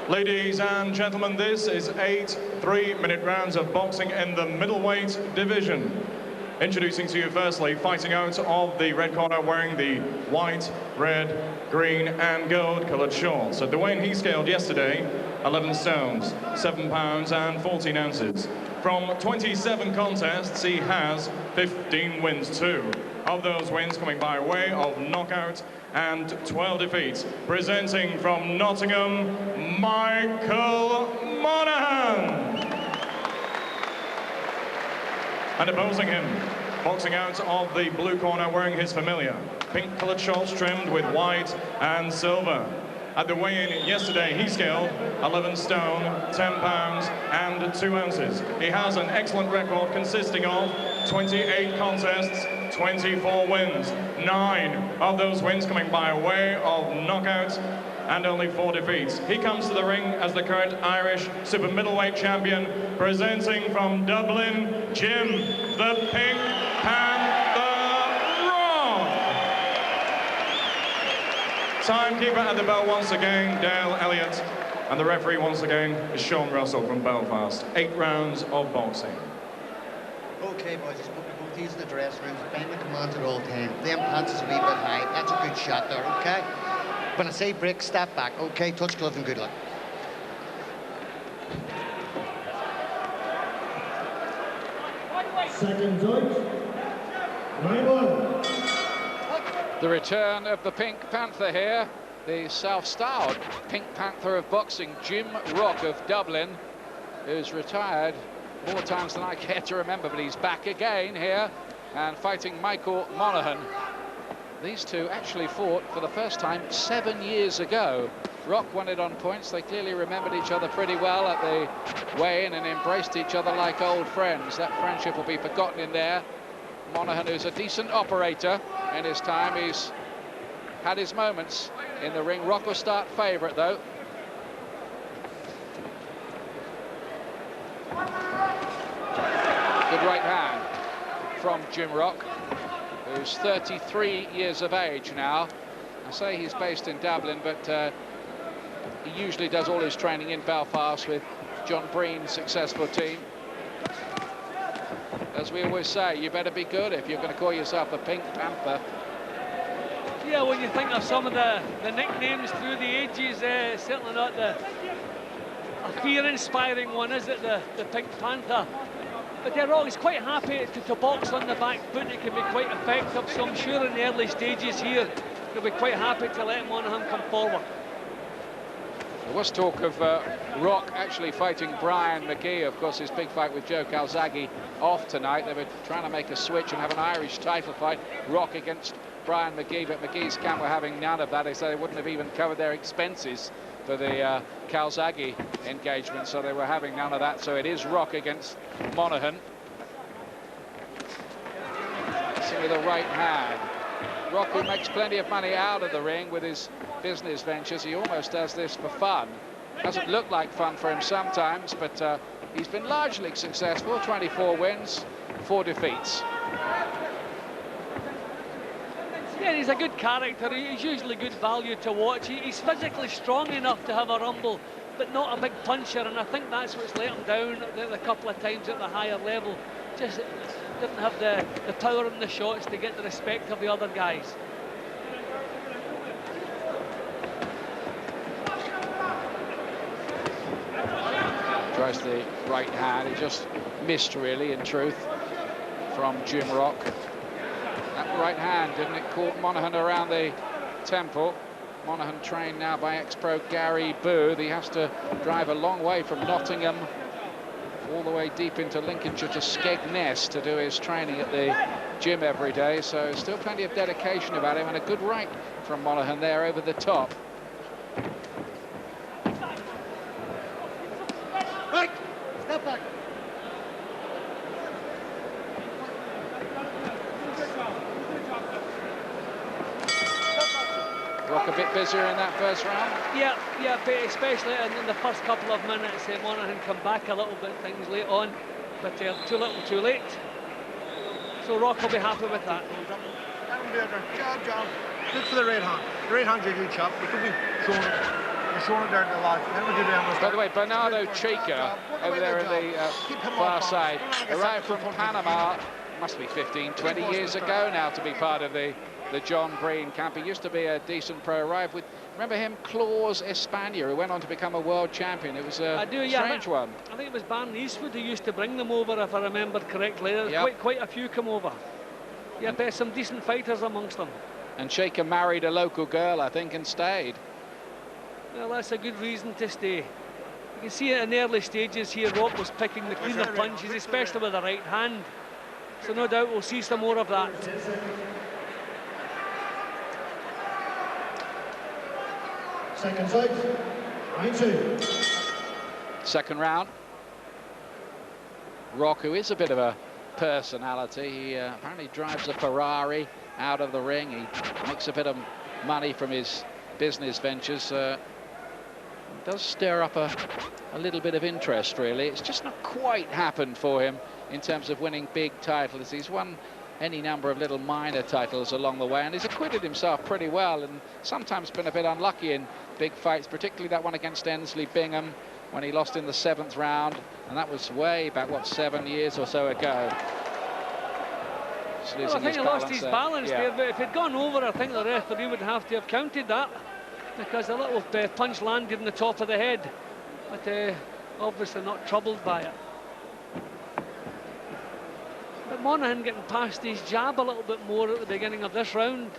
Ladies and gentlemen, this is 8 3-minute rounds of boxing in the middleweight division. Introducing to you firstly, fighting out of the red corner, wearing the white, red, green and gold coloured shorts. At the weight he scaled yesterday, 11 stones, 7 pounds and 14 ounces. From 27 contests, he has 15 wins, 2 of those wins coming by way of knockout and 12 defeats. Presenting from Nottingham, Michael Monaghan. And opposing him, boxing out of the blue corner, wearing his familiar pink-coloured shorts trimmed with white and silver. At the weigh-in yesterday, he scaled 11 stone, 10 pounds and 2 ounces. He has an excellent record consisting of 28 contests, 24 wins, 9 of those wins coming by way of knockouts and only 4 defeats. He comes to the ring as the current Irish super middleweight champion, presenting from Dublin, Jim the Pink Panther Rock. Timekeeper at the bell once again, Dale Elliott, and the referee once again is Sean Russell from Belfast. 8 rounds of boxing. Okay, boys, just put both these in the dressing rooms, bang the commands at all times. Them pants is a wee bit high. That's a good shot there, okay? When I say break, step back, okay? Touch glove and good luck. Second judge, 9-1. The return of the Pink Panther here, the self-styled Pink Panther of boxing, Jim Rock of Dublin, who's retired more times than I care to remember, but he's back again here and fighting Michael Monaghan. These two actually fought for the first time 7 years ago. Rock won it on points. They clearly remembered each other pretty well at the weigh-in and embraced each other like old friends. That friendship will be forgotten in there. Monaghan, who's a decent operator in his time, he's had his moments in the ring. Rock will start favourite though. Good right hand from Jim Rock, who's 33 years of age now. I say he's based in Dublin, but he usually does all his training in Belfast with John Breen's successful team. As we always say, you better be good if you're going to call yourself the Pink Panther. Yeah, when you think of some of the nicknames through the ages, certainly not a fear-inspiring one, is it, the Pink Panther? But they're always quite happy to box on the back foot. It can be quite effective, so I'm sure in the early stages here, they'll be quite happy to let Monaghan come forward. There was talk of Rock actually fighting Brian McGee. Of course, his big fight with Joe Calzaghe off tonight. They were trying to make a switch and have an Irish title fight, Rock against Brian McGee, but McGee's camp were having none of that. They said they wouldn't have even covered their expenses for the Calzaghe engagement, so they were having none of that. So it is Rock against Monaghan. See with a right hand. Rock, who makes plenty of money out of the ring with his business ventures, he almost does this for fun. Doesn't look like fun for him sometimes, but he's been largely successful. 24 wins, 4 defeats. Yeah, he's a good character. He's usually good value to watch. He's physically strong enough to have a rumble, but not a big puncher, and I think that's what's let him down a couple of times at the higher level. Just didn't have the power in the shots to get the respect of the other guys. Tries the right hand. He just missed, really, in truth, from Jim Rock. That right hand, didn't it, caught Monaghan around the temple. Monaghan trained now by ex-pro Gary Booth. He has to drive a long way from Nottingham all the way deep into Lincolnshire to Skegness to do his training at the gym every day. So still plenty of dedication about him, and a good right from Monaghan there over the top. Right, step back. Rock a bit busier in that first round. Yeah, but especially in the first couple of minutes, Monaghan come back a little bit, things late on, but too little, too late. So Rock will be happy with that. Job. Look for the right hand. The right hand's your good chop. You could be showing it. You're showing it there to the lad. By the way, Bernardo Cheika over there in the far side arrived from Panama, must be 15, 20 years ago now, to be part of the John Breen camp. He used to be a decent pro. Arrived with, remember him, Claus Espana, who went on to become a world champion. It was a strange one. I think it was Barney Eastwood who used to bring them over, if I remember correctly. There's quite a few come over. Yeah, there's some decent fighters amongst them. And Shaker married a local girl, I think, and stayed. Well, that's a good reason to stay. You can see it in the early stages here, Rock was picking the cleaner punches, especially with the right hand. So no doubt we'll see some more of that. Second fight, round 2. Second round. Rock, who is a bit of a personality, he apparently drives a Ferrari out of the ring. He makes a bit of money from his business ventures. Does stir up a little bit of interest, really. It's just not quite happened for him in terms of winning big titles. He's won any number of little minor titles along the way, and he's acquitted himself pretty well, and sometimes been a bit unlucky in big fights, particularly that one against Ensley Bingham when he lost in the 7th round, and that was way back, what, 7 years or so ago. Well, I think he lost his balance there, but if he'd gone over, I think the referee would have to have counted that, because a little punch landed in the top of the head, but obviously not troubled by it. But Monaghan getting past his jab a little bit more at the beginning of this round.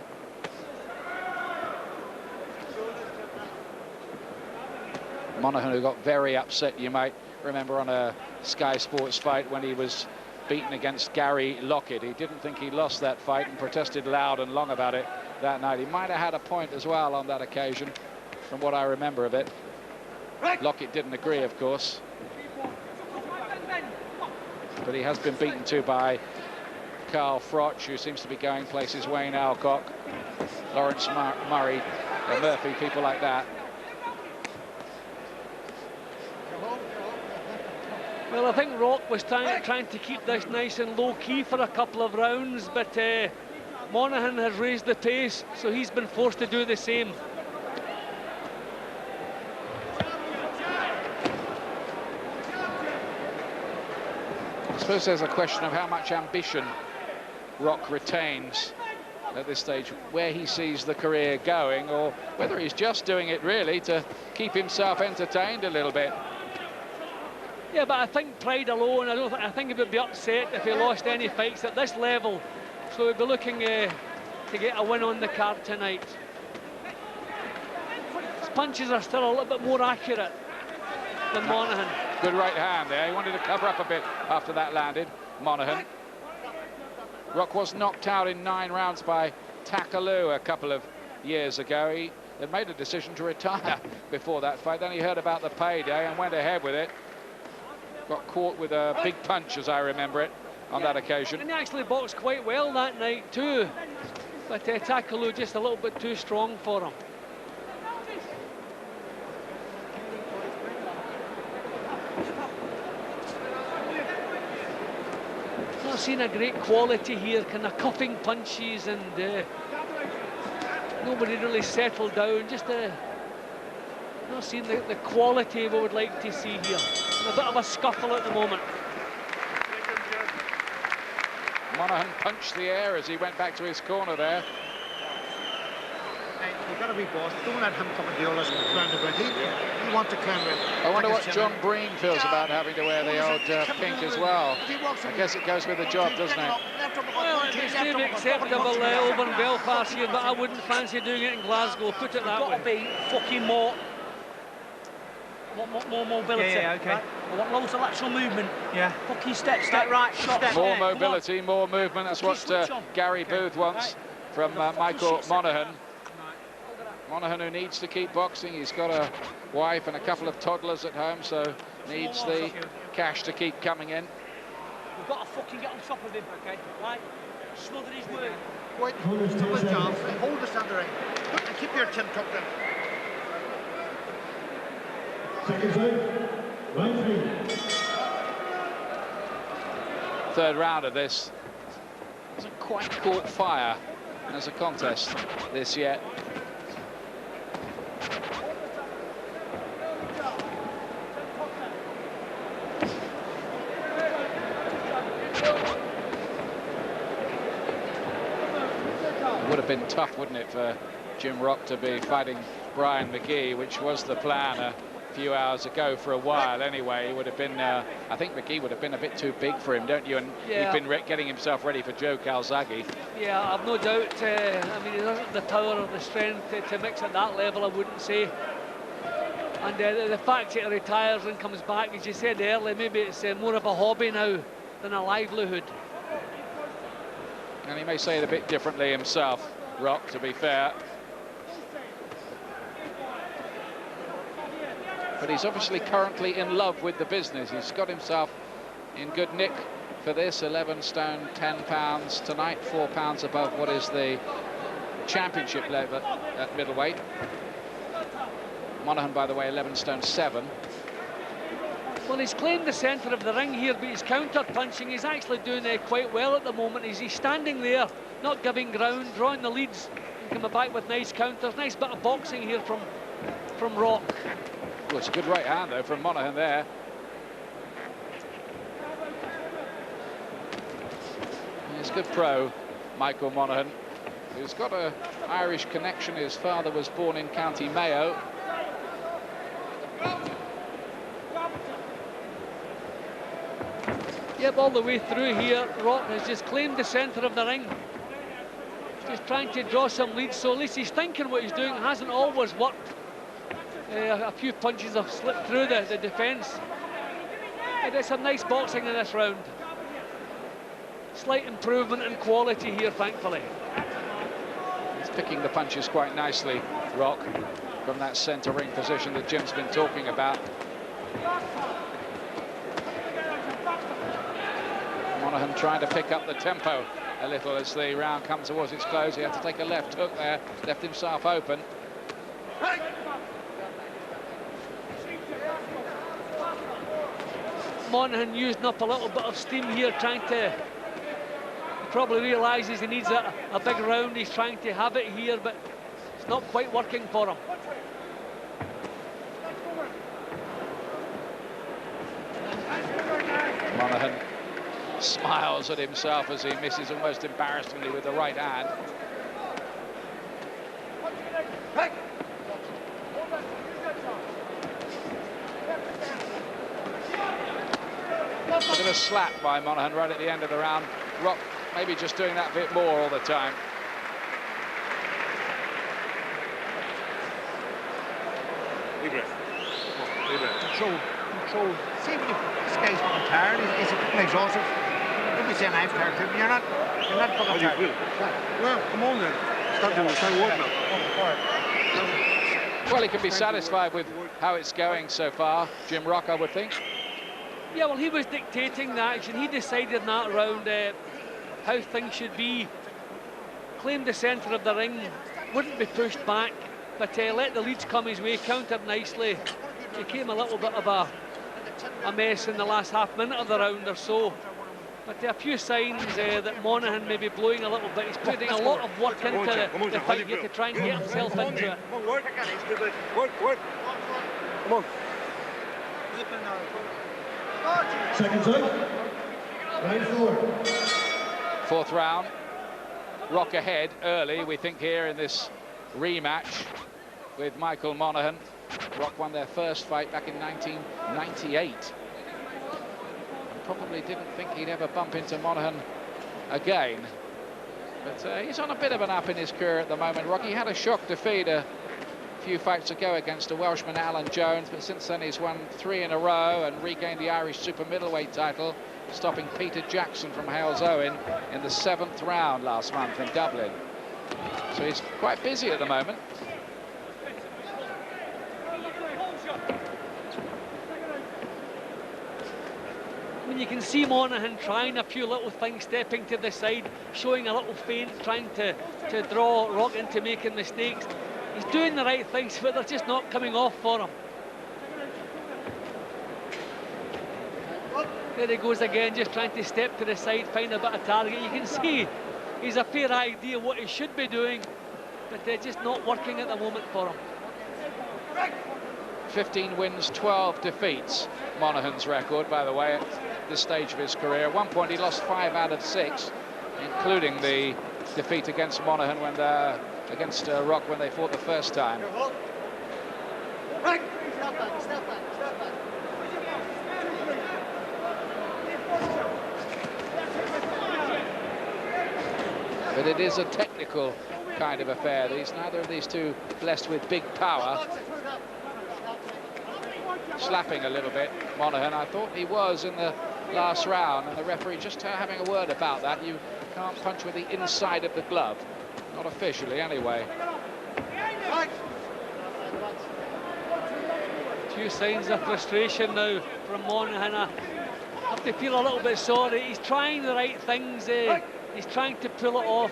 Monaghan, who got very upset, you might remember, on a Sky Sports fight when he was beaten against Gary Lockett. He didn't think he lost that fight and protested loud and long about it that night. He might have had a point as well on that occasion, from what I remember of it. Lockett didn't agree, of course. But he has been beaten too by Carl Froch, who seems to be going places, Wayne Alcock, Lawrence Murray, Murphy, people like that. Well, I think Rock was trying to keep this nice and low-key for a couple of rounds, but Monaghan has raised the pace, so he's been forced to do the same. I suppose there's a question of how much ambition Rock retains at this stage, where he sees the career going, or whether he's just doing it really to keep himself entertained a little bit. Yeah, but I think pride alone, I think he would be upset if he lost any fights at this level. So he'll be looking to get a win on the card tonight. His punches are still a little bit more accurate than Monaghan. Good right hand there. He wanted to cover up a bit after that landed, Monaghan. Rock was knocked out in 9 rounds by Takaloo a couple of years ago. He had made a decision to retire before that fight. Then he heard about the payday and went ahead with it. Got caught with a big punch, as I remember it, on that occasion. And he actually boxed quite well that night too. But Takaloo just a little bit too strong for him. Not seen a great quality here, kind of cuffing punches, and nobody really settled down. Just not seeing the quality we would like to see here. And a bit of a scuffle at the moment. Monaghan punched the air as he went back to his corner there. You've got to be boss. Don't let him come and deal us round the ground. He wants to climb it. I wonder what John Breen feels about having to wear the old pink as well. I guess it goes with the job, doesn't it? Well, it's maybe acceptable over in Belfast here, but I wouldn't fancy doing it in Glasgow. Put it that way. Got to be fucking more mobility. Yeah, okay. Right? I want loads of lateral movement. Yeah. Fucking step right, shot. More mobility, more movement. That's what Gary Booth wants from Michael Monaghan. Monaghan, who needs to keep boxing. He's got a wife and a couple of toddlers at home, so needs the cash to keep coming in. We've got to fucking get on top of him, okay? Right? Smother his work. Wait, hold his job, hold the center ring, and keep your chin tucked in. Seconds out, round 3. Third round of this. Hasn't quite caught fire as a contest this yet. It would have been tough, wouldn't it, for Jim Rock to be fighting Brian McGee, which was the plan a few hours ago for a while anyway. He would have been, I think McGee would have been a bit too big for him, don't you? And he'd been getting himself ready for Joe Calzaghe. Yeah, I've no doubt. I mean, he doesn't the power or the strength to mix at that level, I wouldn't say. And the fact that he retires and comes back, as you said earlier, maybe it's more of a hobby now than a livelihood. And he may say it a bit differently himself, Rock, to be fair. But he's obviously currently in love with the business. He's got himself in good nick for this. 11 stone, 10 pounds tonight, 4 pounds above what is the championship level at middleweight. Monaghan, by the way, 11 stone 7. Well, he's claimed the centre of the ring here, but he's counter-punching. He's actually doing quite well at the moment. He's standing there, not giving ground, drawing the leads, and coming back with nice counters. Nice bit of boxing here from Rock. Well, it's a good right hand, though, from Monaghan there. He's a good pro, Michael Monaghan, who's got an Irish connection. His father was born in County Mayo. Yep, all the way through here, Rock has just claimed the centre of the ring. Just trying to draw some leads, so at least he's thinking what he's doing. It hasn't always worked. A few punches have slipped through the defence. But there's some nice boxing in this round. Slight improvement in quality here, thankfully. He's picking the punches quite nicely, Rock, from that centre ring position that Jim's been talking about. Monaghan trying to pick up the tempo a little as the round comes towards its close. He had to take a left hook there, left himself open. Monaghan using up a little bit of steam here, trying to... He probably realises he needs a big round. He's trying to have it here, but it's not quite working for him. Monaghan smiles at himself as he misses almost embarrassingly with the right hand. Look at a slap by Monaghan right at the end of the round. Rock maybe just doing that bit more all the time. Deep breath. Deep breath. Control. See, this guy's getting tired. He's exhausted. Don't be saying I'm tired too. You're not fucking tired. Well, come on then. Start working now. Well, he can be satisfied with how it's going so far, Jim Rock, I would think. Yeah, well, he was dictating the action. He decided in that round how things should be. Claimed the centre of the ring, wouldn't be pushed back, but let the leads come his way, countered nicely. It came a little bit of a mess in the last half minute of the round or so. But a few signs that Monaghan may be blowing a little bit. He's putting a lot of work into the fight here to try and get himself into it. Work. Come on. Seconds out, round 4. Fourth round. Rock ahead early, we think, here in this rematch with Michael Monaghan. Rock won their first fight back in 1998. And probably didn't think he'd ever bump into Monaghan again. But he's on a bit of an up in his career at the moment. Rocky had a shock defeat a few fights ago against a Welshman, Alan Jones, but since then he's won 3 in a row and regained the Irish super middleweight title, stopping Peter Jackson from Hales Owen in the 7th round last month in Dublin. So he's quite busy at the moment. I mean, you can see Monaghan trying a few little things, stepping to the side, showing a little feint, trying to draw Rock into making mistakes. He's doing the right things, but they're just not coming off for him. There he goes again, just trying to step to the side, find a bit of target. You can see he's a fair idea what he should be doing, but they're just not working at the moment for him. 15 wins, 12 defeats, Monaghan's record, by the way, at this stage of his career. At one point he lost 5 out of 6, including the defeat against Monaghan when against Rock when they fought the first time. But it is a technical kind of affair. Neither of these two blessed with big power. Slapping a little bit, Monaghan. I thought he was in the last round, and the referee just having a word about that. You can't punch with the inside of the glove. Not officially, anyway. Few signs of frustration now from Monaghan. I have to feel a little bit sorry. He's trying the right things. He's trying to pull it off.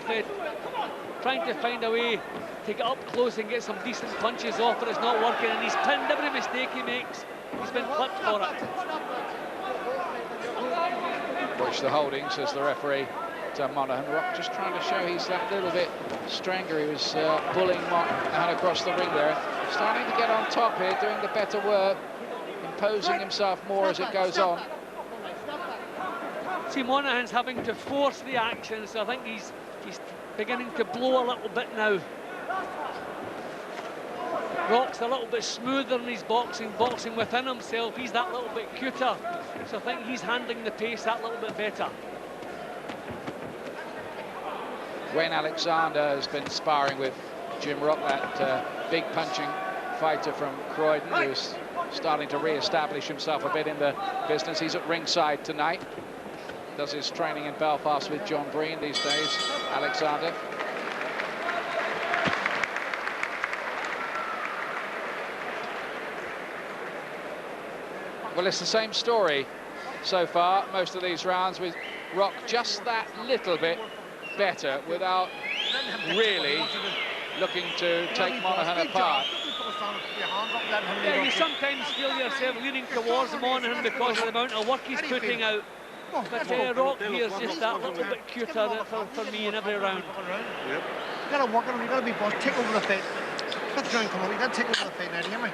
Trying to find a way to get up close and get some decent punches off, but it's not working. And he's pinned every mistake he makes. He's been clipped for it. Watch the holding, says the referee to Monaghan. Rock just trying to show he's that little bit stronger. He was bullying Monaghan across the ring there. Starting to get on top here, doing the better work, imposing himself more as it goes on. See, Monaghan's having to force the action, so I think he's beginning to blow a little bit now. Rock's a little bit smoother in his boxing within himself. He's that little bit cuter, so I think he's handling the pace that little bit better. Wayne Alexander has been sparring with Jim Rock, that big punching fighter from Croydon, who's starting to re-establish himself a bit in the business. He's at ringside tonight. Does his training in Belfast with John Breen these days, Alexander. Well, it's the same story so far, most of these rounds, with Rock just that little bit better without really looking to take Monaghan apart. Yeah, you sometimes feel yourself leaning towards Monaghan because of the amount of work he's putting out. But Rock here is just that little bit cuter for me in every round. Yep. You gotta work on him, you gotta be boss, take over the fight. Let the round come on, you gotta take over the fight now, do you hear me?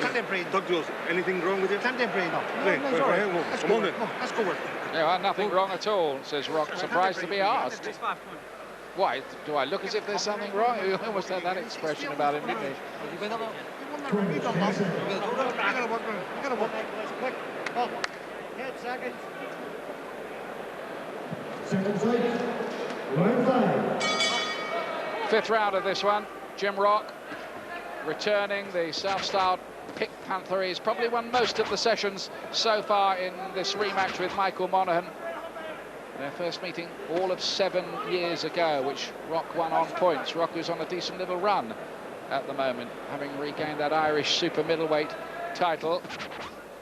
Can't they breathe? Doug Jules, anything wrong with you? Can't they breathe? No, Let's go. Let's go work. Yeah, nothing wrong at all, says Rock, surprised to be asked. Why, do I look as if there's something wrong? You almost had that expression about him, didn't he? You gotta work on him, you gotta work. Quick, up. 10 seconds. Seconds out. Round 5. 5th round of this one. Jim Rock returning, the South-styled Pick Panther. He's probably won most of the sessions so far in this rematch with Michael Monaghan. Their first meeting all of 7 years ago, which Rock won on points. Rock is on a decent little run at the moment, having regained that Irish super middleweight title.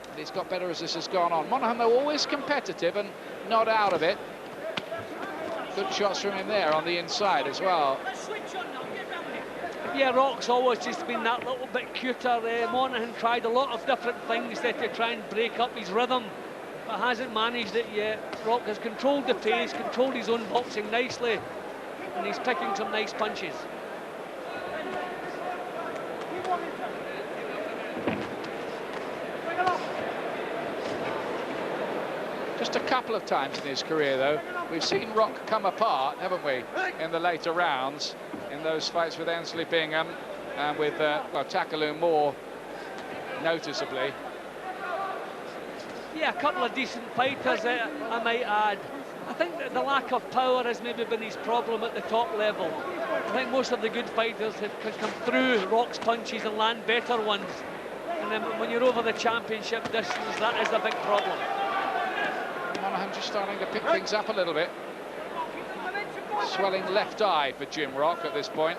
And he's got better as this has gone on. Monaghan, though, always competitive and not out of it. Good shots from him there on the inside as well. Yeah, Rock's always just been that little bit cuter. Monaghan tried a lot of different things to try and break up his rhythm, but hasn't managed it yet. Rock has controlled the pace, controlled his own boxing nicely, and he's picking some nice punches. Just a couple of times in his career, though, We've seen Rock come apart, haven't we, in the later rounds, in those fights with Ensley Bingham and with well, Takaloon more noticeably. Yeah, a couple of decent fighters, I might add. I think that the lack of power has maybe been his problem at the top level. I think most of the good fighters can come through Rock's punches and land better ones. And then when you're over the championship distance, that is the big problem. Monaghan just starting to pick things up a little bit. Swelling left eye for Jim Rock at this point.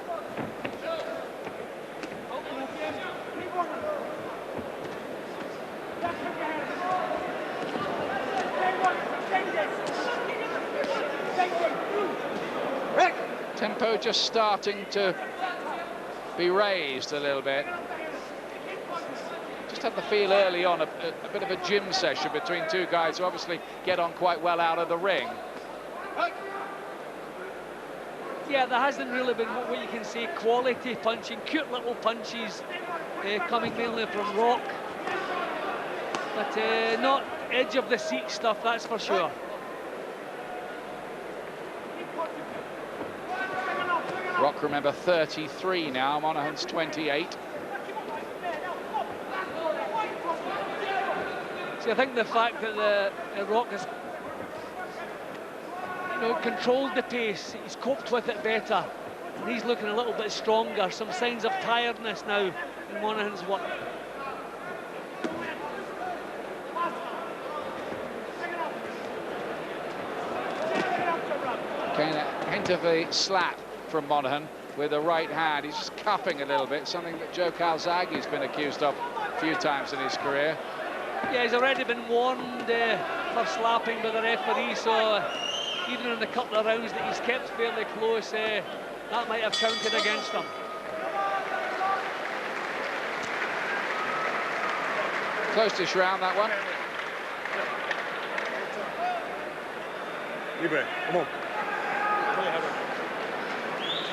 Tempo just starting to be raised a little bit. Just had the feel early on a bit of a gym session between two guys who obviously get on quite well out of the ring. Yeah, there hasn't really been what you can say quality punching, cute little punches coming mainly from Rock, but not edge of the seat stuff, that's for sure. Rock, remember, 33 now, Monaghan's 28. See, I think the fact that the Rock has controlled the pace, he's coped with it better, and he's looking a little bit stronger. Some signs of tiredness now in Monaghan's work. Okay, a hint of a slap from Monaghan with the right hand. He's just cuffing a little bit, something that Joe Calzaghe's been accused of a few times in his career. Yeah, he's already been warned for slapping by the referee, so even in the couple of rounds that he's kept fairly close, that might have counted against him. Closest round, that one. Libre, come on.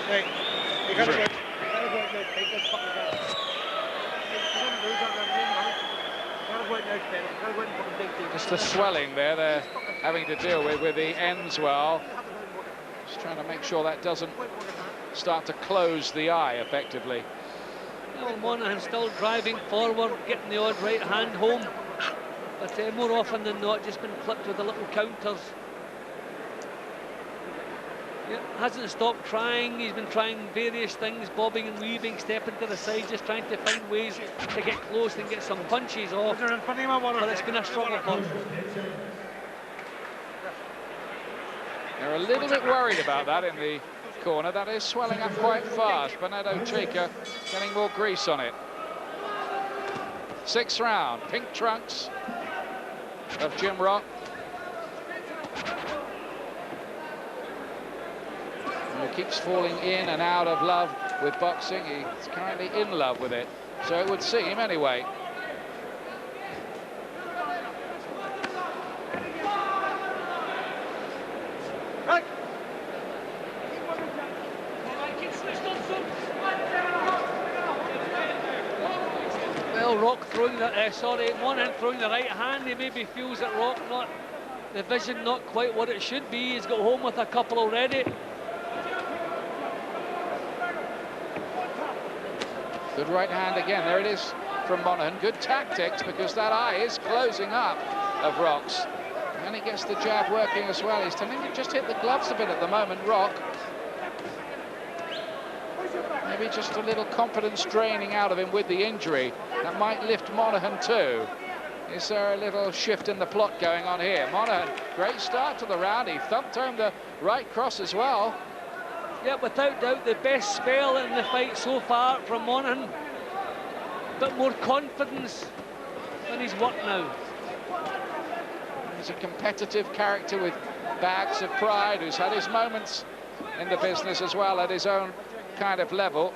Hey, you gotta go out now, take this fucking guy. Just the swelling there they're having to deal with the ends well. Just trying to make sure that doesn't start to close the eye effectively. Well, Monaghan still driving forward, getting the odd right hand home, but more often than not just been clipped with the little counters. Yeah, hasn't stopped trying. He's been trying various things, bobbing and weaving, stepping to the side, just trying to find ways to get close and get some punches off. But it's been a struggle for him. They're a little bit worried about that in the corner. That is swelling up quite fast. Bernardo Chica getting more grease on it. Sixth round, pink trunks of Jim Rock. He keeps falling in and out of love with boxing. He's currently in love with it, so it would seem anyway. Well, Rock throwing the, Monaghan throwing the right hand. He maybe feels that Rock the vision not quite what it should be. He's got home with a couple already. Good right hand again. There it is from Monaghan. Good tactics, because that eye is closing up of Rock's. And he gets the jab working as well. He's telling him to just hit the gloves a bit at the moment, Rock. Maybe just a little confidence draining out of him with the injury. That might lift Monaghan too. Is there a little shift in the plot going on here? Monaghan, great start to the round. He thumped home the right cross as well. Yeah, without doubt, the best spell in the fight so far from Monaghan. Bit more confidence in his work now. He's a competitive character with bags of pride, who's had his moments in the business as well at his own kind of level.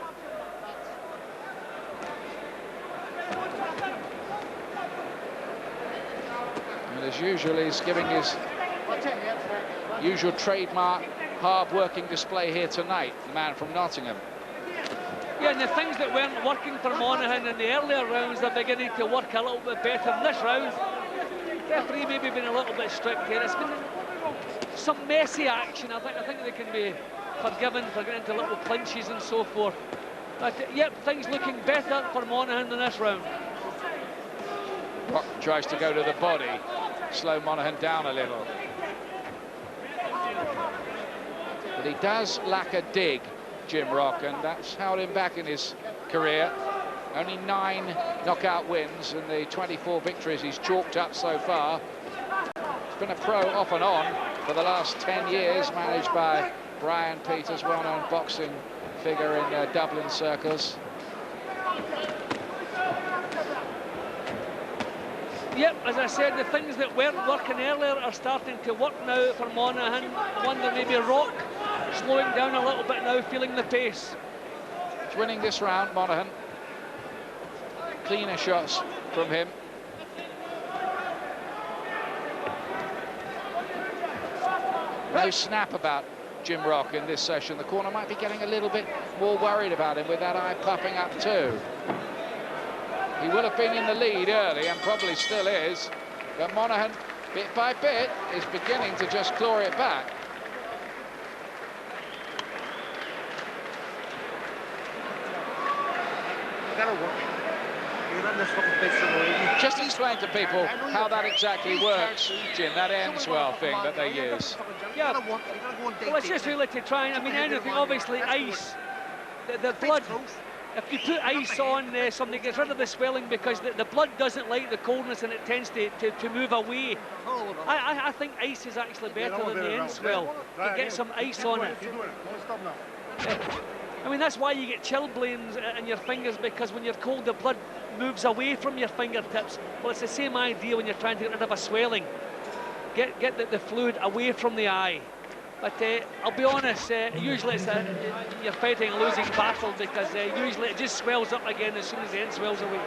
And as usual, he's giving his usual trademark hard-working display here tonight, the man from Nottingham. Yeah, and the things that weren't working for Monaghan in the earlier rounds are beginning to work a little bit better in this round. Referee maybe been a little bit strict here. It's been some messy action. I think they can be forgiven for getting into little clinches and so forth. But yep, things looking better for Monaghan in this round. Rock tries to go to the body, slow Monaghan down a little. But he does lack a dig, Jim Rock, and that's held him back in his career. Only 9 knockout wins and the 24 victories he's chalked up so far. He's been a pro off and on for the last 10 years, managed by Brian Peters, well-known boxing figure in Dublin circles. Yep, as I said, the things that weren't working earlier are starting to work now for Monaghan. I wonder maybe Rock slowing down a little bit now, feeling the pace. He's winning this round, Monaghan. Cleaner shots from him. No snap about Jim Rock in this session. The corner might be getting a little bit more worried about him with that eye puffing up too. He will have been in the lead early and probably still is, but Monaghan, bit by bit, is beginning to just claw it back. Just explain to people how that exactly works, Jim, that ends well thing that they use. Yeah, well, it's just really to try and, I mean, anything, obviously, ice, the blood, if you put ice on something, it gets rid of the swelling because the blood doesn't like the coldness and it tends to move away. I think ice is actually better than the end swell. You get some ice on it. I mean, that's why you get chilblains in your fingers, because when you're cold, the blood moves away from your fingertips. Well, it's the same idea when you're trying to get rid of a swelling. Get the fluid away from the eye. But I'll be honest, usually it's you're fighting a losing battle, because usually it just swells up again as soon as the end swells away.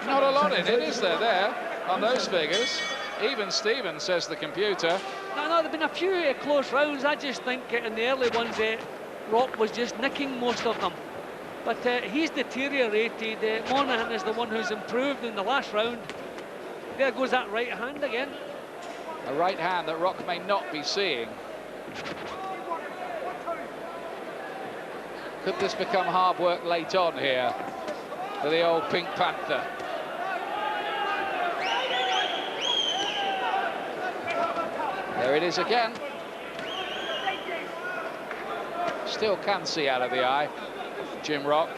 Not a lot in it, is there on those figures? Even Stephen, says the computer. No, there have been a few close rounds. I just think in the early ones, Rock was just nicking most of them. But he's deteriorated. Monaghan is the one who's improved in the last round. There goes that right hand again. A right hand that Rock may not be seeing. Could this become hard work late on here for the old Pink Panther? There it is again. Still can see out of the eye, Jim Rock.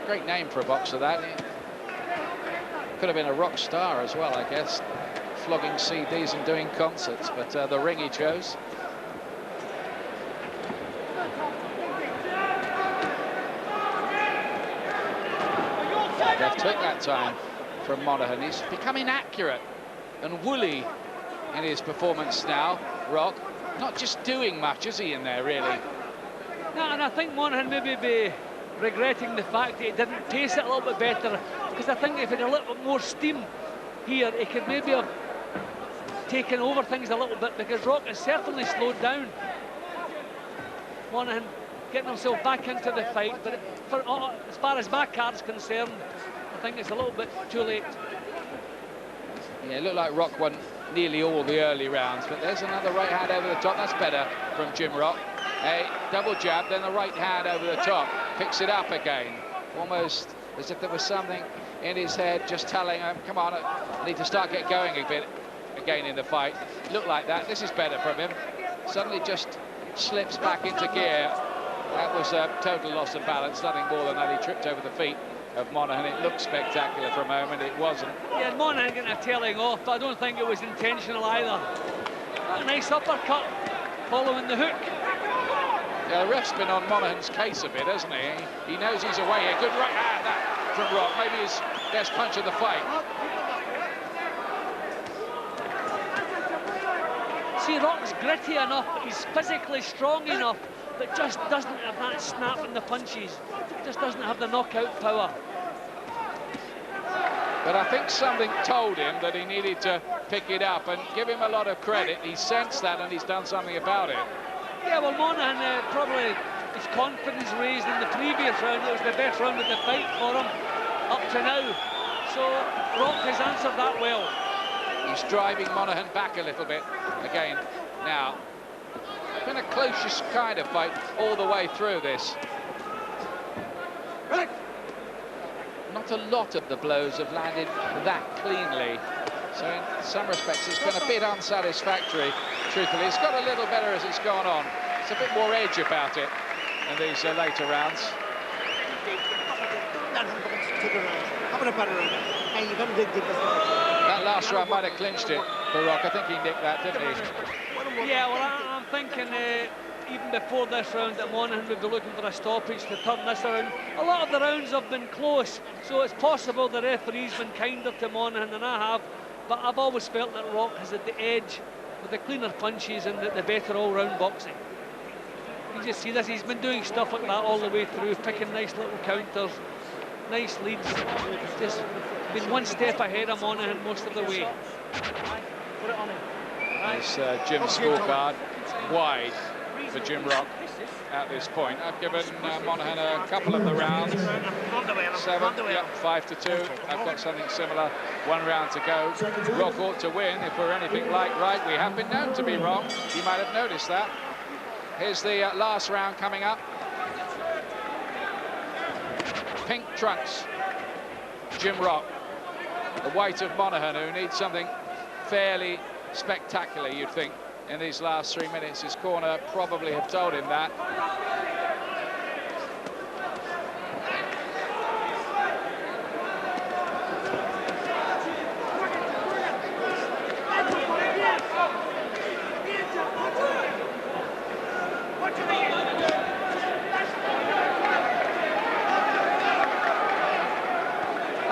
Great name for a boxer, that. Could have been a rock star as well, I guess. Flogging CDs and doing concerts, but the ring he chose. Left hook that time from Monaghan. He's become inaccurate and woolly in his performance now, Rock. Not just doing much, is he, in there, really? No, and I think Monaghan maybe be regretting the fact that he didn't pace it a little bit better, because I think if he had a little bit more steam here, he could maybe have taken over things a little bit, because Rock has certainly slowed down. Monaghan getting himself back into the fight, but as far as my card's concerned, I think it's a little bit too late. Yeah, it looked like Rock won nearly all the early rounds, but there's another right hand over the top. That's better from Jim Rock. A double jab, then the right hand over the top. Picks it up again, almost as if there was something in his head just telling him, come on, I need to start going a bit again in the fight. Looked like that. This is better from him. Suddenly just slips back into gear. That was a total loss of balance, nothing more than that. He tripped over the feet of Monaghan. It looked spectacular for a moment, it wasn't. Yeah, Monaghan getting a tailing off, but I don't think it was intentional either. A nice uppercut following the hook. Yeah, the ref's been on Monaghan's case a bit, hasn't he? He knows he's away here. Good right hand that from Rock. Maybe his best punch of the fight. See, Rock's gritty enough, he's physically strong enough, but just doesn't have that snap in the punches. Just doesn't have the knockout power. But I think something told him that he needed to pick it up, and give him a lot of credit. He sensed that and he's done something about it. Yeah, well, Monaghan probably his confidence raised in the previous round. It was the best round of the fight for him up to now. So Rock has answered that well. He's driving Monaghan back a little bit again now. It's been a close kind of fight all the way through this. Not a lot of the blows have landed that cleanly. So in some respects, it's been a bit unsatisfactory, truthfully. It's got a little better as it's gone on. It's a bit more edge about it in these later rounds. That last round might have clinched it for Rock. I think he nicked that, didn't he? Yeah, well, I'm thinking even before this round that Monaghan would be looking for a stoppage to turn this around. A lot of the rounds have been close, so it's possible the referee's been kinder to Monaghan than I have, but I've always felt that Rock has at the edge with the cleaner punches and the better all-round boxing. You just see this, he's been doing stuff like that all the way through, picking nice little counters, nice leads, just been one step ahead of Monaghan most of the way. There's Jim's scorecard, wide for Jim Rock at this point. I've given Monaghan a couple of the rounds. 7, yeah, 5-2. I've got something similar. 1 round to go. Rock ought to win if we're anything like right. We have been known to be wrong. You might have noticed that. Here's the last round coming up. Pink trunks, Jim Rock. The white of Monaghan, who needs something fairly spectacular, you'd think, in these last 3 minutes. His corner probably have told him that.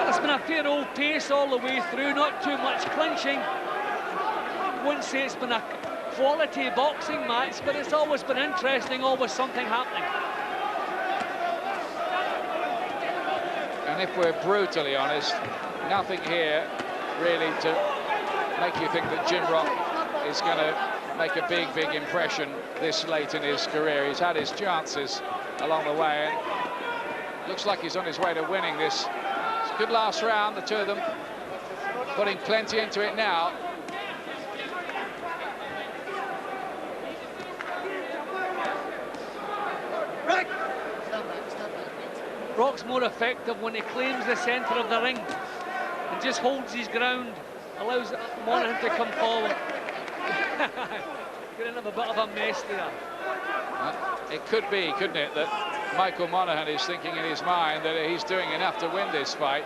It's been a fair old pace all the way through, not too much clinching. Wouldn't say it's been a quality boxing match, but it's always been interesting, always something happening. And if we're brutally honest, nothing here really to make you think that Jim Rock is going to make a big impression this late in his career. He's had his chances along the way, and looks like he's on his way to winning this. It's a good last round, the two of them putting plenty into it now. Rock's more effective when he claims the centre of the ring and just holds his ground, allows Monaghan to come forward. Getting a bit of a mess there. It could be, couldn't it, that Michael Monaghan is thinking in his mind that he's doing enough to win this fight,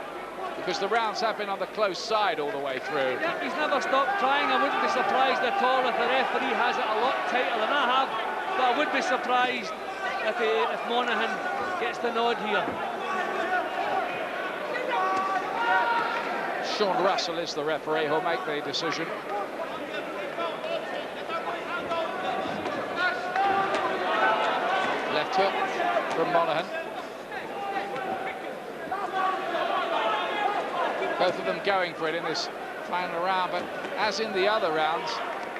because the rounds have been on the close side all the way through. Yeah, he's never stopped trying. I wouldn't be surprised at all if the referee has it a lot tighter than I have, but I would be surprised if Monaghan gets the nod here. Sean Russell is the referee who'll make the decision. Left hook from Monaghan. Both of them going for it in this final round, but as in the other rounds,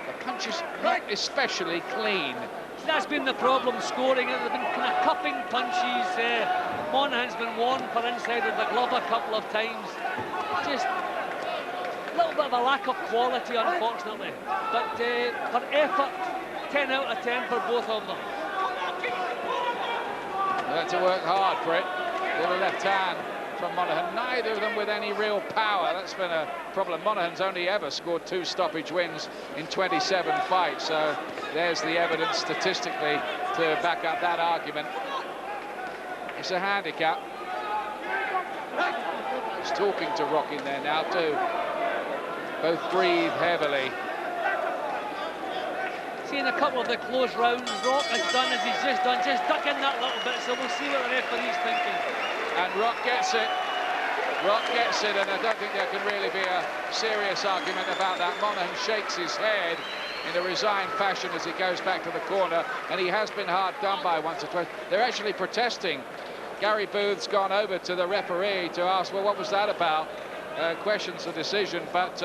the punches not especially clean. That's been the problem, scoring. They've been kind of cupping punches. Monaghan's been warned for inside of the glove a couple of times. Just a little bit of a lack of quality, unfortunately. But for effort, 10 out of 10 for both of them. They had to work hard for it. With a left hand from Monaghan. Neither of them with any real power. That's been a problem. Monaghan's only ever scored 2 stoppage wins in 27 fights. So there's the evidence statistically to back up that argument. It's a handicap. He's talking to Rock in there now too. Both breathe heavily. Seeing a couple of the close rounds, Rock has done as he's just done, just duck in that little bit, so we'll see what the referee's thinking. And Rock gets it. Rock gets it, and I don't think there can really be a serious argument about that. Monaghan shakes his head in a resigned fashion as he goes back to the corner, and he has been hard done by once or twice. They're actually protesting. Gary Booth's gone over to the referee to ask, well, what was that about? Questions the decision, but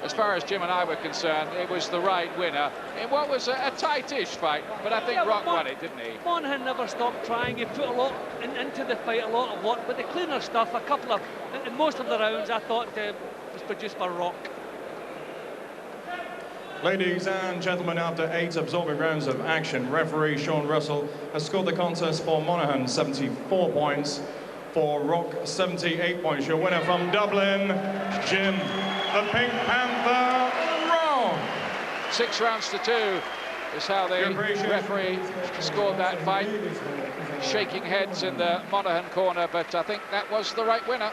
as far as Jim and I were concerned, it was the right winner in what was a tight-ish fight, but I think Rock won it, didn't he? Monaghan never stopped trying. He put a lot into the fight, a lot of work, but the cleaner stuff, a couple of, in most of the rounds, I thought was produced by Rock. Ladies and gentlemen, after 8 absorbing rounds of action, referee Sean Russell has scored the contest for Monaghan 74 points, for Rock 78 points. Your winner from Dublin, Jim the Pink Panther Rock. 6 rounds to 2 is how the referee scored that fight. Shaking heads in the Monaghan corner, but I think that was the right winner.